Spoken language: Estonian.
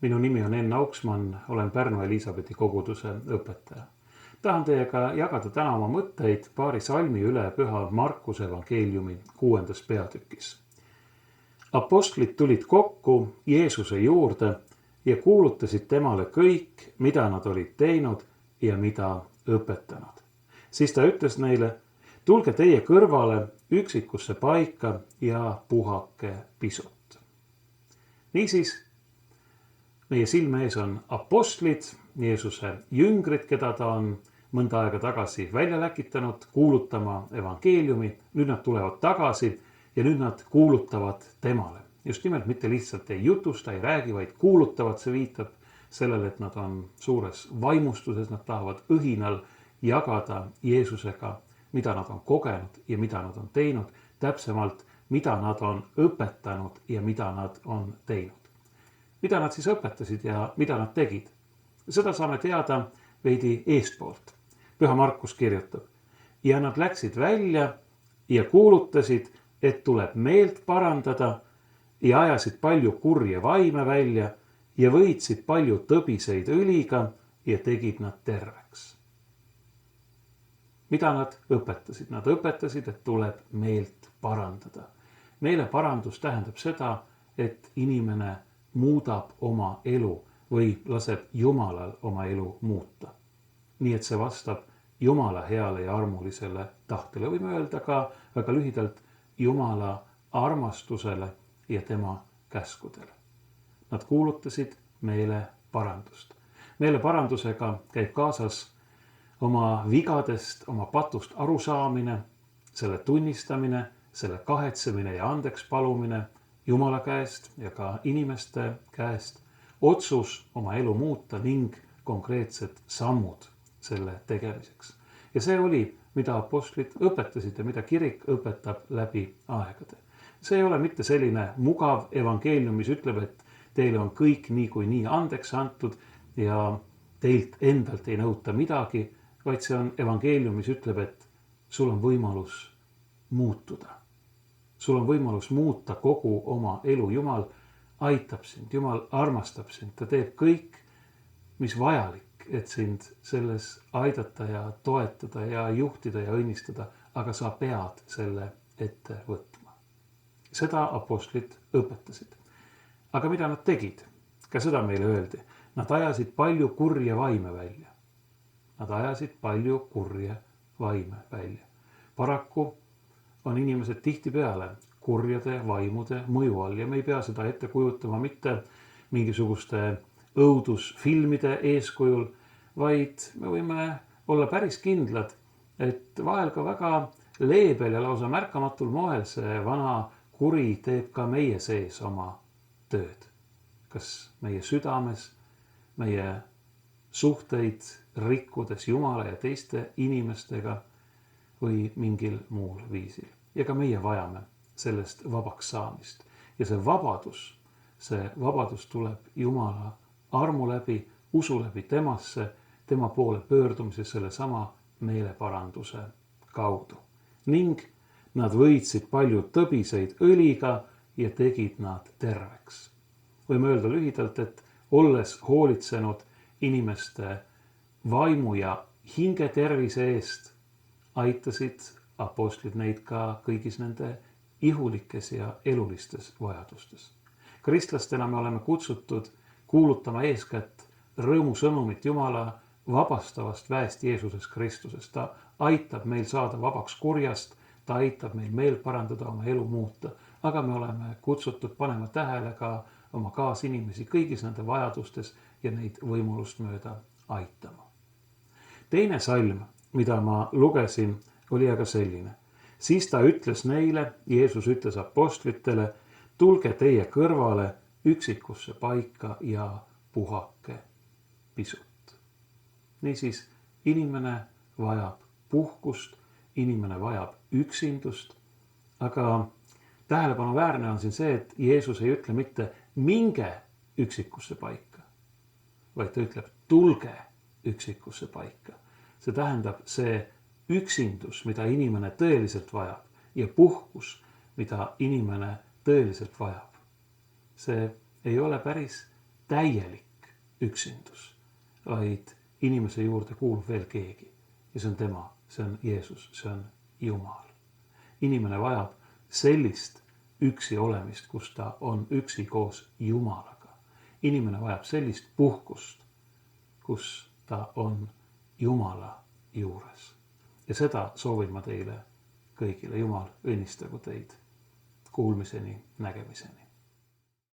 Minu nimi on Enn Auksmann, olen Pärnu Elisabethi koguduse õpetaja. Tahan teiega jagada täna oma mõtteid paari salmi üle püha Markuse evangeeliumi 6. peatükis. Apostlid tulid kokku Jeesuse juurde ja kuulutasid temale kõik, mida nad olid teinud ja mida õpetanud. Siis ta ütles neile: tulge teie kõrvale üksikusse paika ja puhake pisut. Niisiis, meie silme ees on apostlid, Jeesuse jüngrid, keda ta on mõnda aega tagasi välja läkitanud kuulutama evangeeliumi. Nüüd nad tulevad tagasi ja nüüd nad kuulutavad temale. Just nimelt mitte lihtsalt ei jutusta, ei räägi, vaid kuulutavad. See viitab sellele, et nad on suures vaimustuses, nad tahavad õhinal jagada Jeesusega, mida nad on kogenud ja mida nad on teinud, täpsemalt, mida nad on õpetanud ja mida nad on teinud. Mida nad siis õpetasid ja mida nad tegid? Seda saame teada veidi eestpoolt. Püha Markus kirjutab: ja nad läksid välja ja kuulutasid, et tuleb meelt parandada, ja ajasid palju kurje vaime välja ja võitsid palju tõbiseid õliga ja tegid nad terveks. Mida nad õpetasid? Nad õpetasid, et tuleb meelt parandada. Meeleparandus tähendab seda, et inimene muudab oma elu või laseb Jumalal oma elu muuta. Nii et see vastab Jumala heale ja armulisele tahtele. Võime öelda ka väga lühidalt Jumala armastusele ja tema käskudele. Nad kuulutasid meeleparandust. Meeleparandusega käib kaasas oma vigadest, oma patust arusaamine, selle tunnistamine, selle kahetsemine ja andeks palumine Jumala käest ja ka inimeste käest, otsus oma elu muuta ning konkreetsed sammud selle tegemiseks. Ja see oli, mida apostlid õpetasid ja mida kirik õpetab läbi aegade. See ei ole mitte selline mugav evangeelium, mis ütleb, et teile on kõik niikuinii andeks antud ja teilt endalt ei nõuta midagi, vaid see on evangeelium, mis ütleb, et sul on võimalus muutuda. Sul on võimalus muuta kogu oma elu. Jumal aitab sind, Jumal armastab sind, ta teeb kõik, mis vajalik, et sind selles aidata ja toetada ja juhtida ja õnnistada, aga sa pead selle ette võtma. Seda apostlid õpetasid. Aga mida nad tegid? Ka seda meile öeldi. Nad ajasid palju kurje vaime välja. Nad ajasid palju kurje vaime välja. Paraku on inimesed tihtipeale kurjade vaimude mõju all ja me ei pea seda ette kujutama mitte mingisuguste õudusfilmide eeskujul, vaid me võime olla päris kindlad, et vahel ka väga leebel ja lausa märkamatul moel see vana kuri teeb ka meie sees oma tööd. Kas meie südames, meie suhteid rikkudes Jumala ja teiste inimestega või mingil muul viisil. Ja ka meie vajame sellest vabaks saamist. Ja see vabadus tuleb Jumala armu läbi, usu läbi temasse, tema poole pöördumise selle sama meeleparanduse kaudu. Ning nad võitsid palju tõbiseid õliga ja tegid nad terveks. Võime öelda lühidalt, et olles hoolitsenud inimeste vaimu ja hinge tervise eest, aitasid apostlid neid ka kõigis nende ihulikes ja elulistes vajadustes. Kristlastena me oleme kutsutud kuulutama eeskätt rõõmusõnumit Jumala vabastavast väest Jeesuses Kristuses. Ta aitab meil saada vabaks kurjast, ta aitab meil meelt parandada, oma elu muuta, aga me oleme kutsutud panema tähele ka oma kaasinimesi kõigis nende vajadustes ja neid võimalust mööda aitama. Teine salm, mida ma lugesin, oli aga selline. Siis ta ütles neile, Jeesus ütles apostlitele: tulge teie kõrvale üksikusse paika ja puhake pisut. Niisiis, inimene vajab puhkust, inimene vajab üksindust, aga tähelepanuväärne on siin see, et Jeesus ei ütle mitte minge üksikusse paika, vaid ta ütleb tulge üksikusse paika. See tähendab see üksindus, mida inimene tõeliselt vajab ja puhkus, mida inimene tõeliselt vajab. See ei ole päris täielik üksindus, vaid inimese juurde kuulub veel keegi. Ja see on tema, see on Jeesus, see on Jumal. Inimene vajab sellist üksi olemist, kus ta on üksi koos Jumalaga. Inimene vajab sellist puhkust, kus ta on Jumala juures. Ja seda soovin ma teile kõigile. Jumal õnnistagu teid kuulmiseni, nägemiseni.